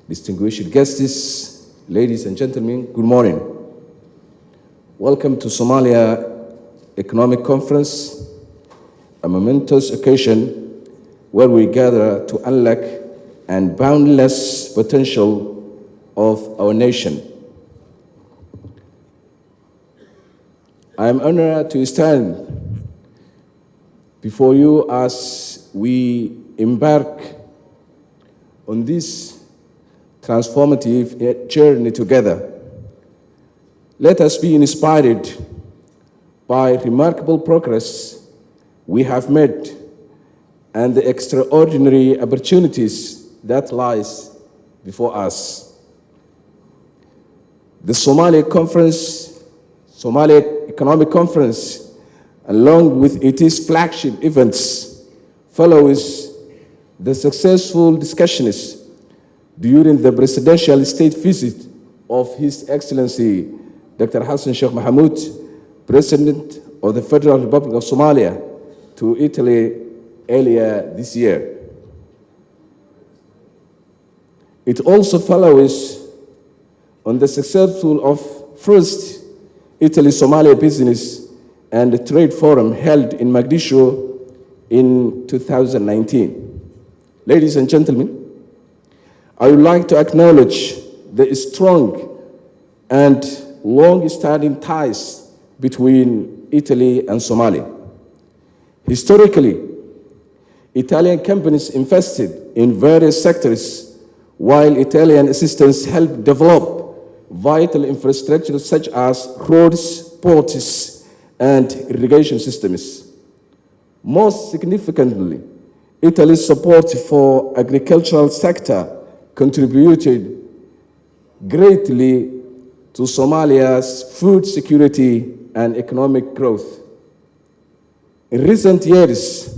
distinguished guests, ladies and gentlemen, good morning. Welcome to Somalia Economic Conference, a momentous occasion where we gather to unlock and boundless potential of our nation. I am honored to stand before you as we embark on this transformative journey together. Let us be inspired by remarkable progress we have made and the extraordinary opportunities that lies before us. The Somalia Economic Conference, along with its flagship events, follows the successful discussions during the presidential state visit of His Excellency Dr. Hassan Sheikh Mohamud, President of the Federal Republic of Somalia, to Italy earlier this year. It also follows on the successful of first Italy-Somalia Business and Trade Forum held in Mogadishu in 2019. Ladies and gentlemen, I would like to acknowledge the strong and long-standing ties between Italy and Somalia. Historically, Italian companies invested in various sectors, while Italian assistance helped develop vital infrastructure such as roads, ports, and irrigation systems. Most significantly, Italy's support for agricultural sector contributed greatly to Somalia's food security and economic growth. In recent years,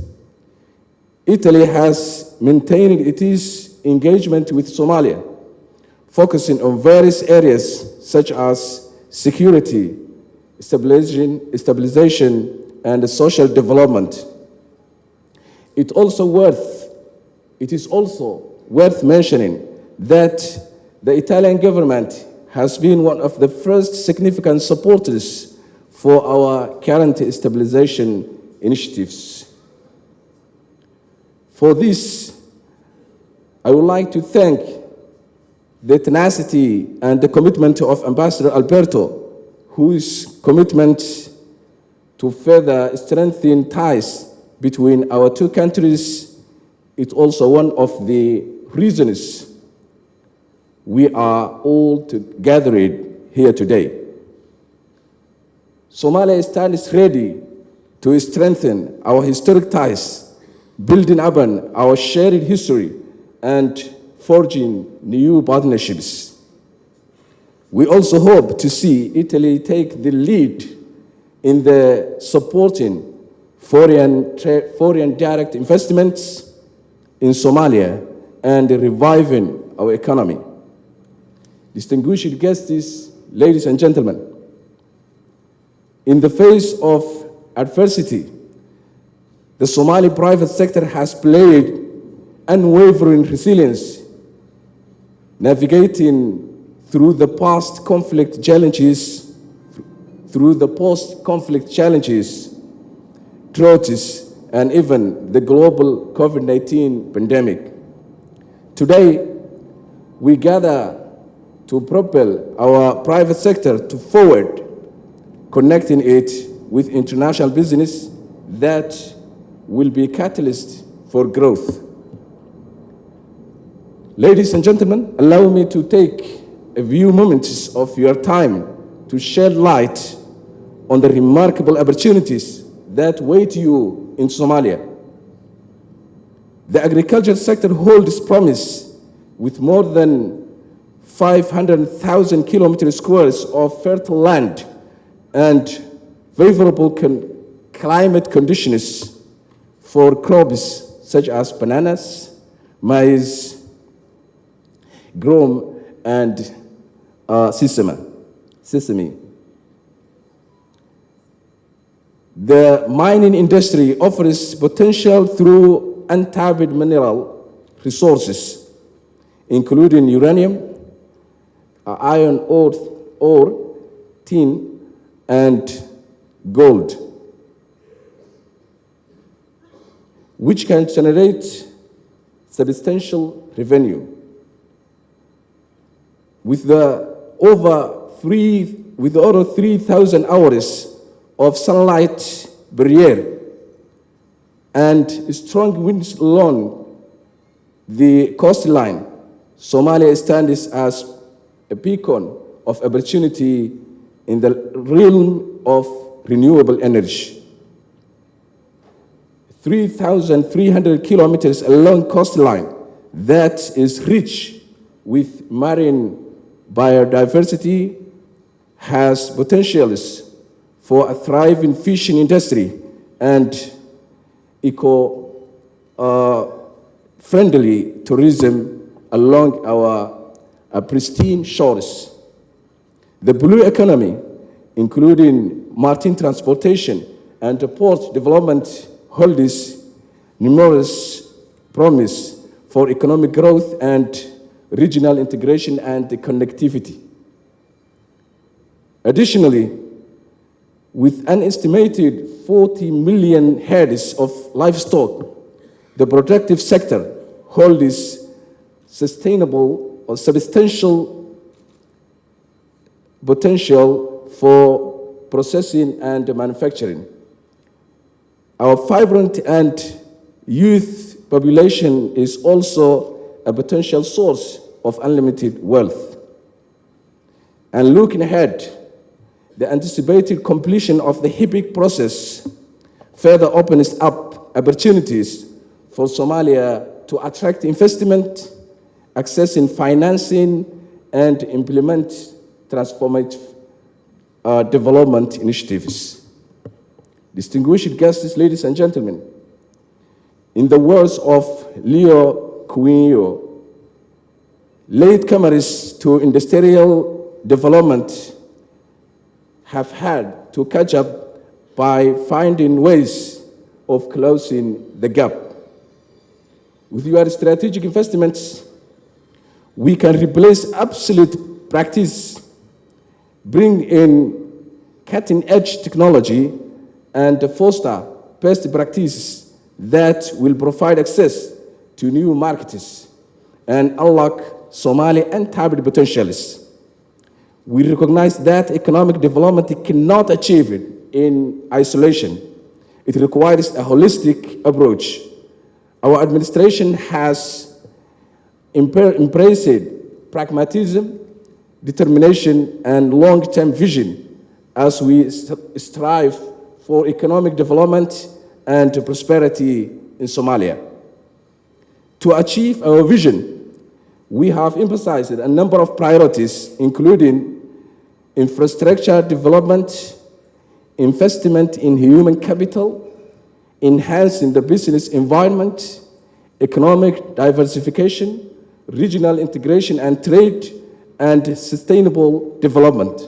Italy has maintained its engagement with Somalia, focusing on various areas such as security, stabilization, and social development. It is also worth mentioning that the Italian government has been one of the first significant supporters for our current stabilization initiatives. For this, I would like to thank the tenacity and the commitment of Ambassador Alberto, whose commitment to further strengthen ties between our two countries is also one of the reasons we are all gathered here today. Somalia stands ready to strengthen our historic ties, building upon our shared history and forging new partnerships. We also hope to see Italy take the lead in the supporting foreign direct investments in Somalia and reviving our economy. Distinguished guests, ladies and gentlemen, in the face of adversity, the Somali private sector has played unwavering resilience, navigating through the post-conflict challenges, droughts, and even the global COVID-19 pandemic. Today, we gather to propel our private sector to forward, connecting it with international business that will be a catalyst for growth. Ladies and gentlemen, allow me to take a few moments of your time to shed light on the remarkable opportunities that wait you in Somalia. The agriculture sector holds promise with more than 500,000 kilometer squares of fertile land and favorable climate conditions for crops such as bananas, maize, gram, and sesame. The mining industry offers potential through untapped mineral resources, including uranium, iron ore, tin, and gold, which can generate substantial revenue. With over 3,000 hours of sunlight per year and strong winds along the coastline, Somalia stands as a beacon of opportunity in the realm of renewable energy. 3,300 kilometers along coastline that is rich with marine biodiversity has potentials for a thriving fishing industry and eco-friendly tourism along our pristine shores. The blue economy, including marine transportation and port development, holds numerous promise for economic growth and regional integration and connectivity. Additionally, with an estimated 40 million heads of livestock, the productive sector holds sustainable or substantial potential for processing and manufacturing. Our vibrant and youth population is also a potential source of unlimited wealth. And looking ahead, the anticipated completion of the HIPIC process further opens up opportunities for Somalia to attract investment, accessing financing, and implement transformative development initiatives. Distinguished guests, ladies and gentlemen, in the words of Leo Cuinho, latecomers to industrial development have had to catch up by finding ways of closing the gap. With your strategic investments, we can replace obsolete practice, bring in cutting-edge technology, and foster best practices that will provide access to new markets and unlock Somali untapped potentials. We recognize that economic development cannot achieve it in isolation. It requires a holistic approach. Our administration has embraced pragmatism, determination, and long-term vision as we strive for economic development and prosperity in Somalia. To achieve our vision, we have emphasized a number of priorities, including infrastructure development, investment in human capital, enhancing the business environment, economic diversification, regional integration and trade, and sustainable development.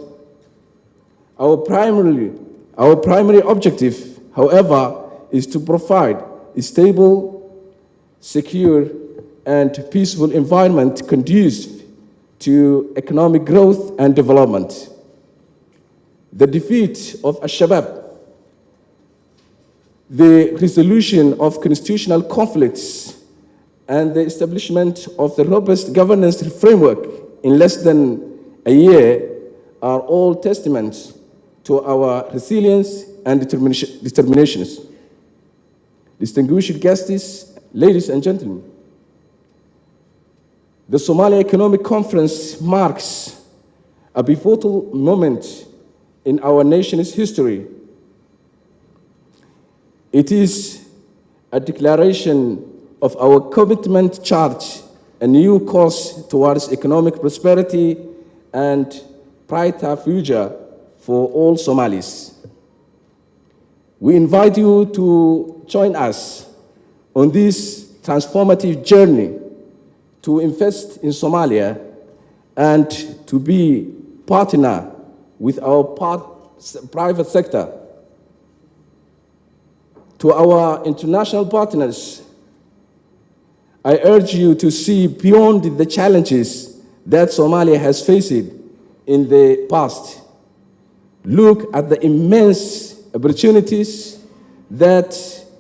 Our primary objective, however, is to provide a stable, secure, and peaceful environment conducive to economic growth and development. The defeat of Al-Shabaab, the resolution of constitutional conflicts, and the establishment of the robust governance framework in less than a year are all testaments to our resilience and determinations. Distinguished guests, ladies and gentlemen, the Somalia Economic Conference marks a pivotal moment in our nation's history. It is a declaration of our commitment to chart a new course towards economic prosperity and brighter future for all Somalis. We invite you to join us on this transformative journey to invest in Somalia and to be partner with our private sector. To our international partners, I urge you to see beyond the challenges that Somalia has faced in the past. Look at the immense opportunities that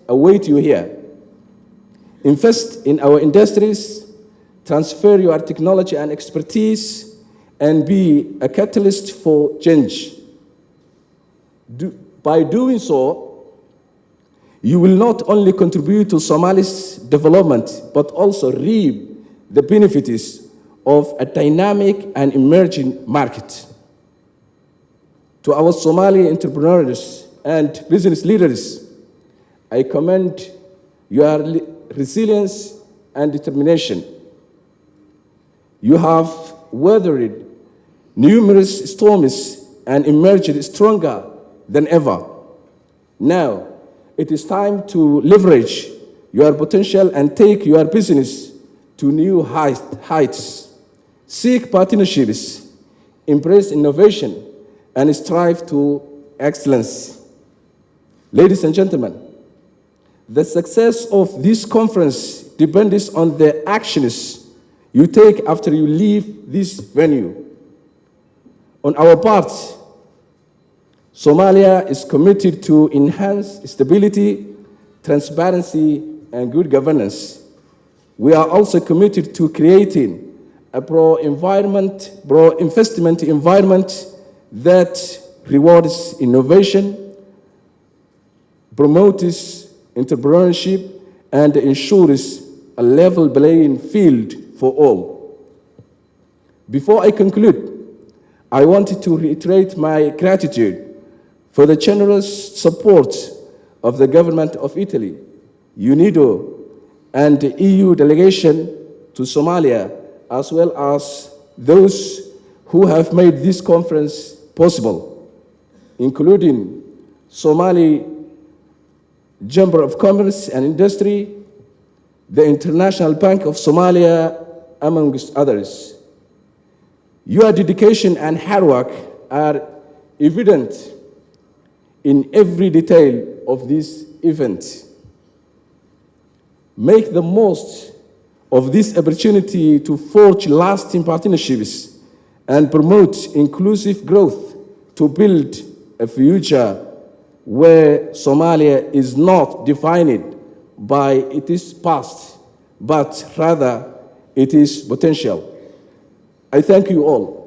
await you here. Invest in our industries, transfer your technology and expertise, and be a catalyst for change. By doing so, you will not only contribute to Somalia's development, but also reap the benefits of a dynamic and emerging market. To our Somali entrepreneurs and business leaders, I commend your resilience and determination. You have weathered numerous storms and emerged stronger than ever. Now, it is time to leverage your potential and take your business to new heights. Seek partnerships, embrace innovation, and strive to excellence. Ladies and gentlemen, the success of this conference depends on the actions you take after you leave this venue. On our part, Somalia is committed to enhance stability, transparency, and good governance. We are also committed to creating a pro-investment environment that rewards innovation, promotes entrepreneurship, and ensures a level playing field for all. Before I conclude, I wanted to reiterate my gratitude for the generous support of the government of Italy, UNIDO, and the EU delegation to Somalia, as well as those who have made this conference possible, including Somali Chamber of Commerce and Industry, the International Bank of Somalia, amongst others. Your dedication and hard work are evident in every detail of this event. Make the most of this opportunity to forge lasting partnerships and promote inclusive growth to build a future where Somalia is not defined by its past, but rather its potential. I thank you all.